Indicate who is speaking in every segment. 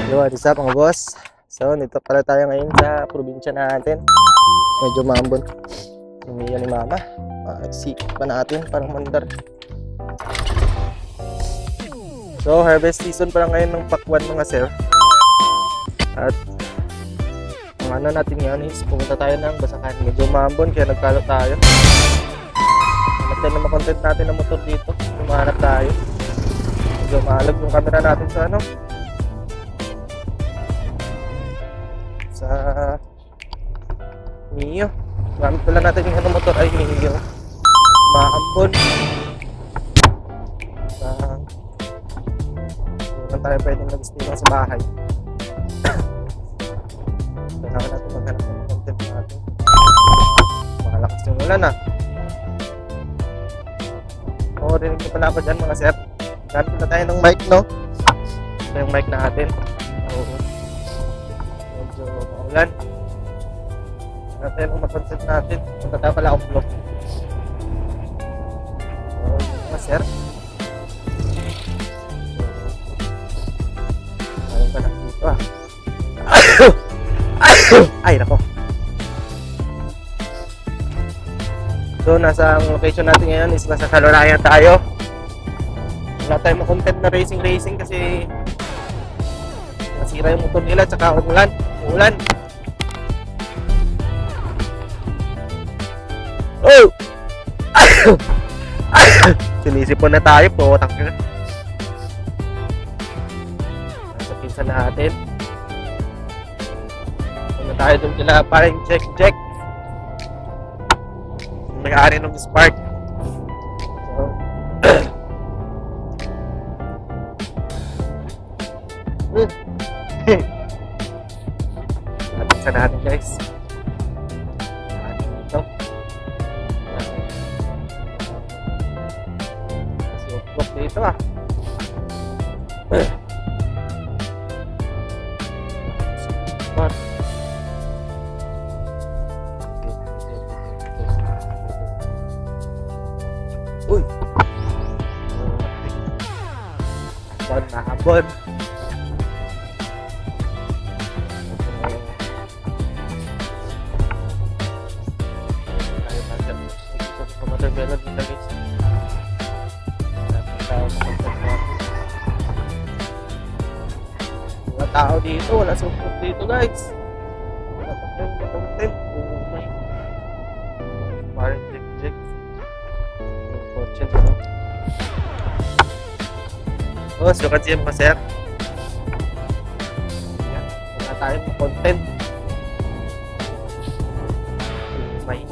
Speaker 1: Yo, what's up mga boss? So, nito pala tayo ngayon sa probinsya natin. Medyo maambon. Umiyan ni mama. Sikip pa natin parang mandar. So, harvest season pa lang ngayon ng pakwan mga sir. At ang ano natin ngayon is pumunta tayo ng Basakan. Medyo maambon kaya nagkalot tayo. Hanap tayo na makontent natin ng motor dito. Humahanap tayo. Medyo maalag yung camera natin sa ano. Sa Mio. Gamit pala natin yung ano motor ay Mio. Maambon. Hindi tayo pwedeng nag-stay lang sa bahay. Kailangan natin maghanap ng content natin. Makalakas yung ulan ah. Oo, rinig ko pala ako dyan mga sir. Gamit na tayo ng mic, no? Ito yung mic natin. Oo. Medyo maulan. Natin ang makontent natin. Punta tayo pala akong vlog. So, mga sir. Ayun ka na dito ah. Ay, nako. So, nasa ang location natin ngayon is nasa Caloraya tayo. Wala tayong makontent na racing kasi nasira yung motor nila tsaka umulan. Oh! Sinisipon na tayo po. Nasa pinsan natin. Ano tayo dun kila parang Jack. May-ari ng Spark. So, pinsan natin guys. Ito. Suplok dito ah. Uy! Habon. Watermelon dito guys. Wala tao dito, wala sumpok dito guys. Wala tayong content. May parang Jack. Oh, so kasi yung sir. Yan, wala tayong content. May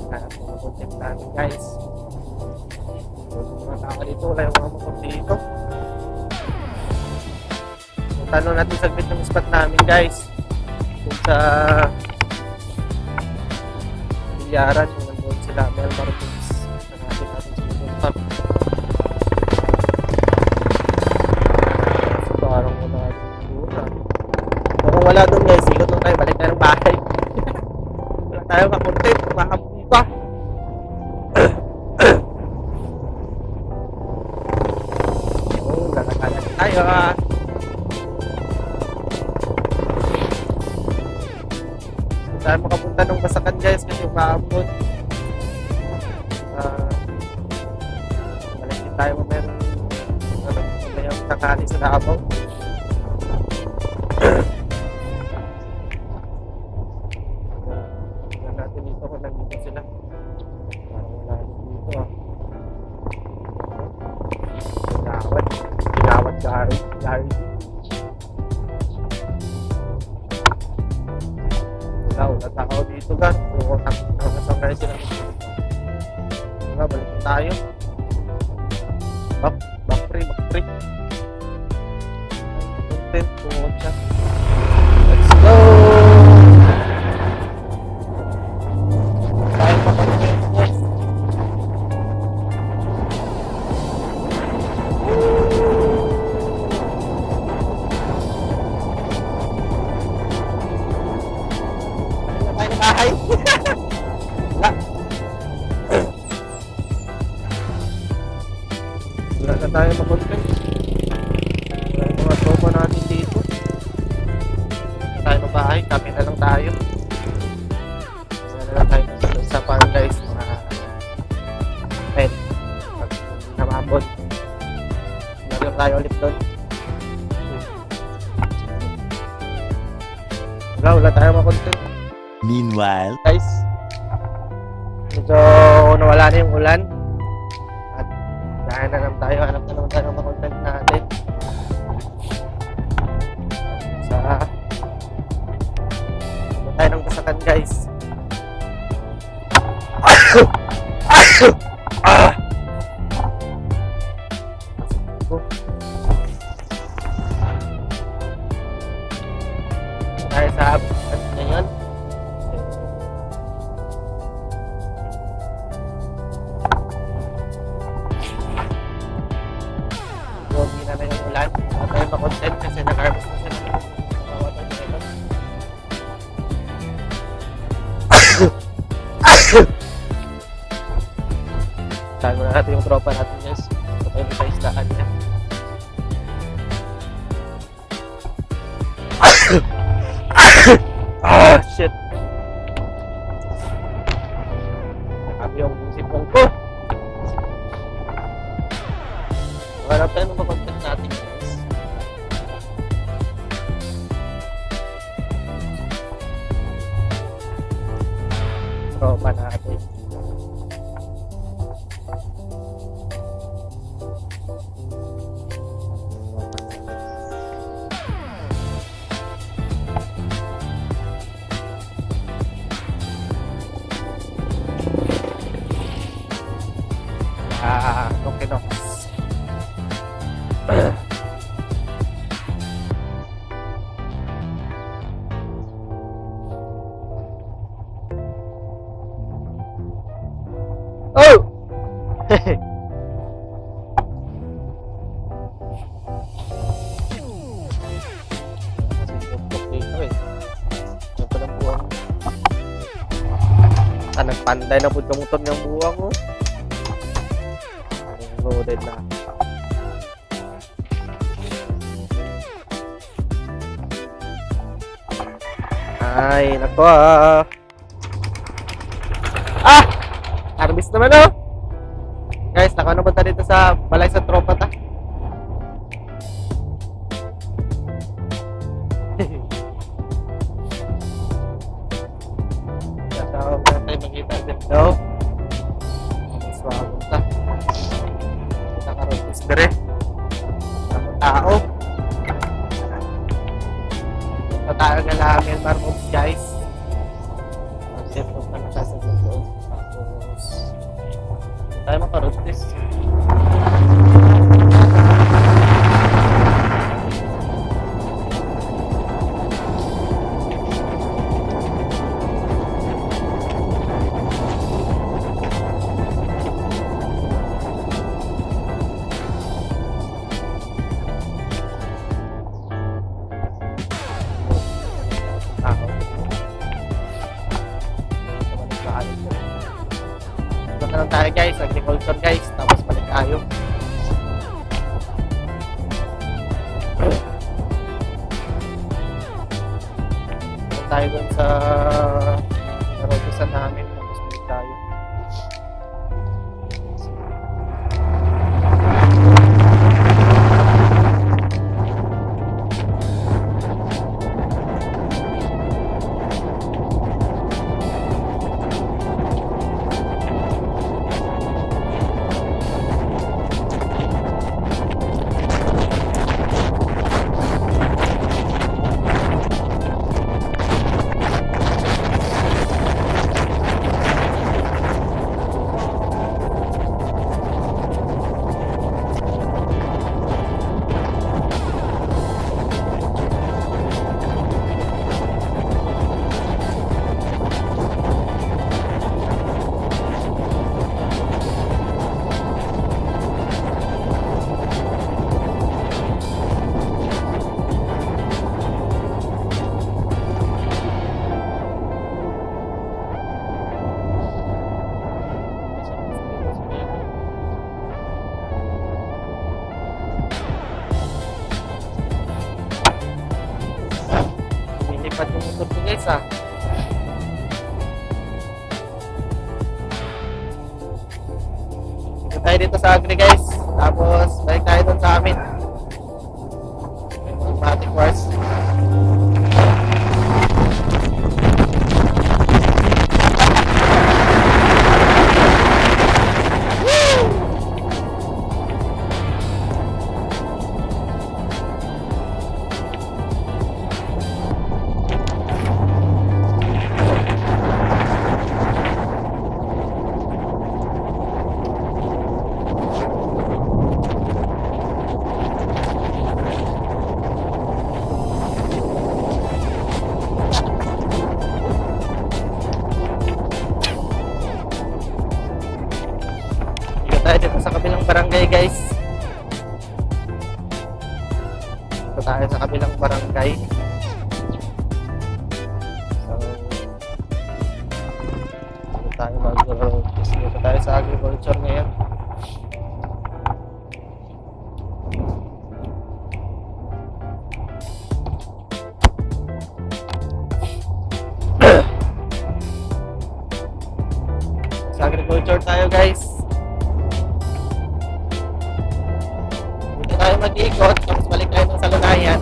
Speaker 1: hanap mga content namin guys. Mga tao dito, wala yung mga motor dito. So, tanong natin saglit ng spot namin guys. Kung sa Bilyaran, kung nandun sila, Melmar Books. Hanapin natin sa Pump. So, parang wala doon ah. Kung wala doon guys, ikot doon tayo, balik tayo ng bahay. Wala tayo ka-content, makakapun pa. Oo, lalakalan tayo ah. Tayo makapunta ng Basakan guys kasi maambon. Balik din tayo meron yung takali sa Davao. Tingnan natin dito kung nandito sila. Parang wala dito ah. Ginawat Gary. Wala tao dito guys. So, nakasangay sila. Balik tayo. Back free. Content to chat. Let's go! Tayo pa-content guys. Bahay. Wala na tayo mag-content. tayo ulit doon. Wala tayo makontent.
Speaker 2: Meanwhile,
Speaker 1: Guys, medyo nawala na yung ulan. At dahil na naman tayo, hanap na naman tayo ng makontent natin. Ano tayo ng basakan, guys. Tayo sa at ngayon. Hindi na yung ulan. Wala tayo makontent kasi nag-harvest na siya ng watermelon. Saan mo na natin yung tropa natin, guys. Ito tayo sa isdaan niya. Shit. Nakabi yung sipong ko. Harap tayo ng makontent natin, guys. Tropa natin. Okay no. Oh! Nagpanday na po kamuton ng buwang mo. Loaded na. Ay, nako ah! Harvest naman oh! Guys, naka na punta dito sa balay sa tropa ta. Tatawag na tayo magkita dito. Swabot ta. Nakarotis dire. Tao. Tayo na namin marmots, guys. Set up na nakasagot doon. Tapos tayo makarotis. Punta lang tayo, guys, agriculture, guys, tapos balik tayo. Punta tayo dun sa narotusan namin, tapos balik tayo. Lumilipad yung motor ko, guys, ah. Dito tayo dito sa agri, guys. Tapos balik tayo dun sa amin. barangay guys. Dito tayo sa kabilang barangay. So, dito tayo mag-road test. Dito tayo sa agriculture ngayon. Sa agriculture tayo guys. Dito tayo mag-iikot, tapos balik tayo ng Salunayan.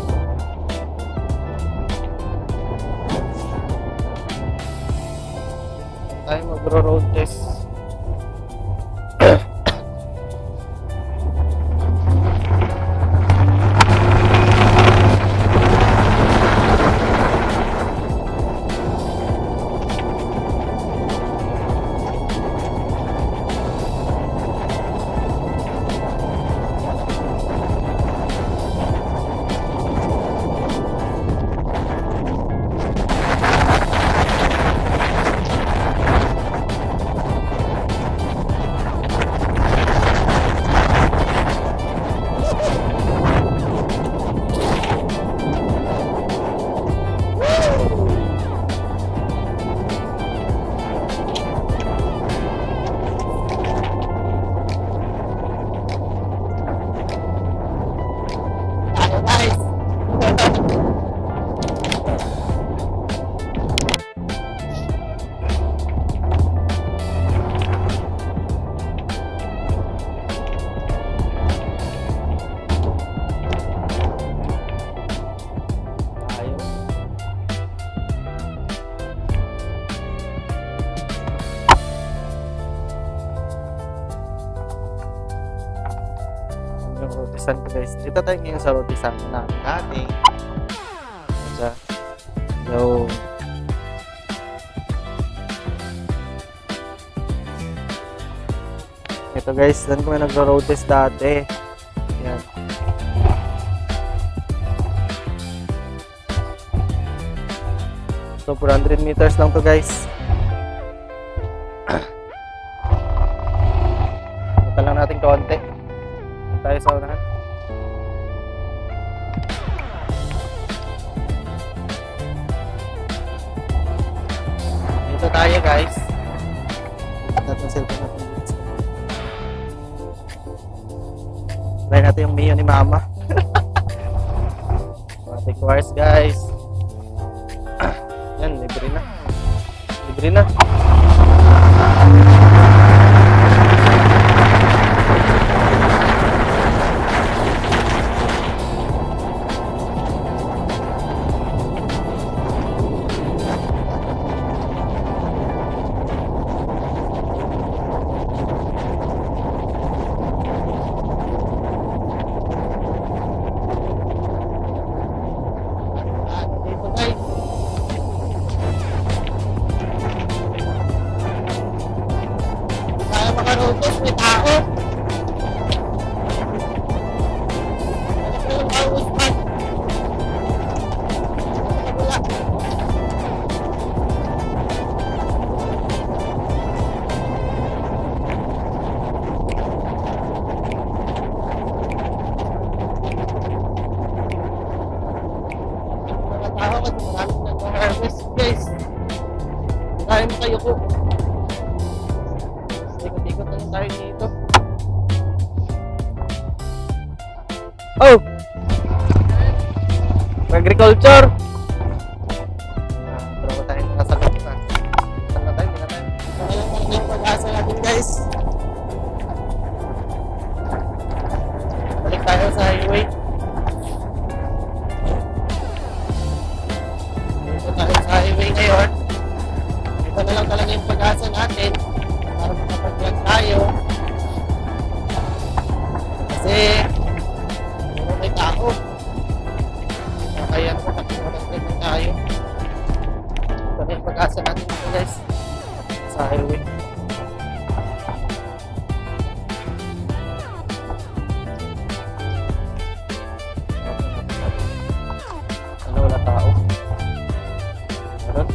Speaker 1: Dito tayo mag-road test. Yung rotisan ko guys. Dito tayo ngayon sa rotisan na natin. Siya. So, ito guys, saan kami nagro-road test dati. Yan. So, 400 meters lang to guys. Punta lang natin konti. Tayo sa unahan. Dito tayo guys. Natin cellphone natin dito. Try natin yung Mio ni Mama. Matic wires guys. Yan, libre na. Libre na. Tayo makayuko. Ikot-ikot na lang tayo dito. Oh! Agriculture! Trawa tayo nasa loob na. Saan na tayo? Hindi na tayo. Ngayon lang yung pag-asa natin guys. Balik tayo sa highway. Dito tayo sa highway ngayon. Ito na lang talaga yung pag-asa natin para makapag-vlog tayo kasi puro may tao kaya makapag-vlog tayo. Ito na yung pag-asa natin dito guys sa highway. Ano, wala tao meron.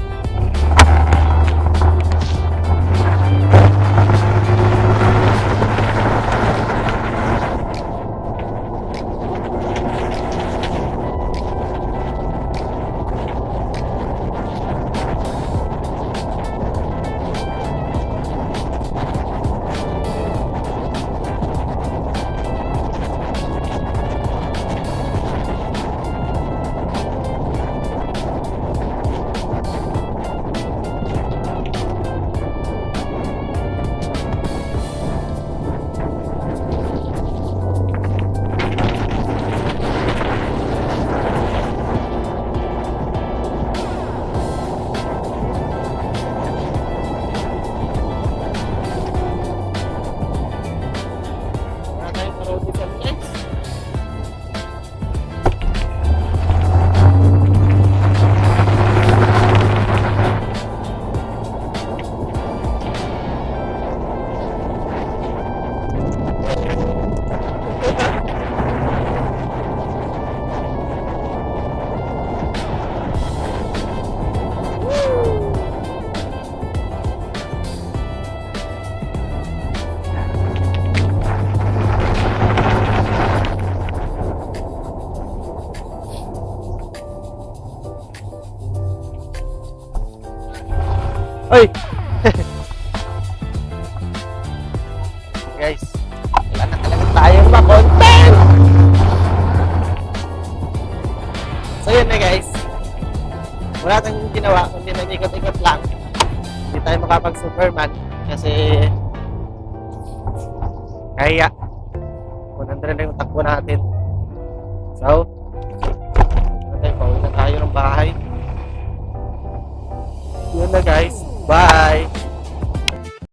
Speaker 1: Oy! Guys, wala na talaga tayong ma-content! So yun na guys. Wala tayong ginawa, kundi nag-ikot-ikot lang. Hindi tayo makapag-Superman kasi kaya 100 na yung takbo natin. So, pauwi na tayo ng bahay. Yun na guys. Bye!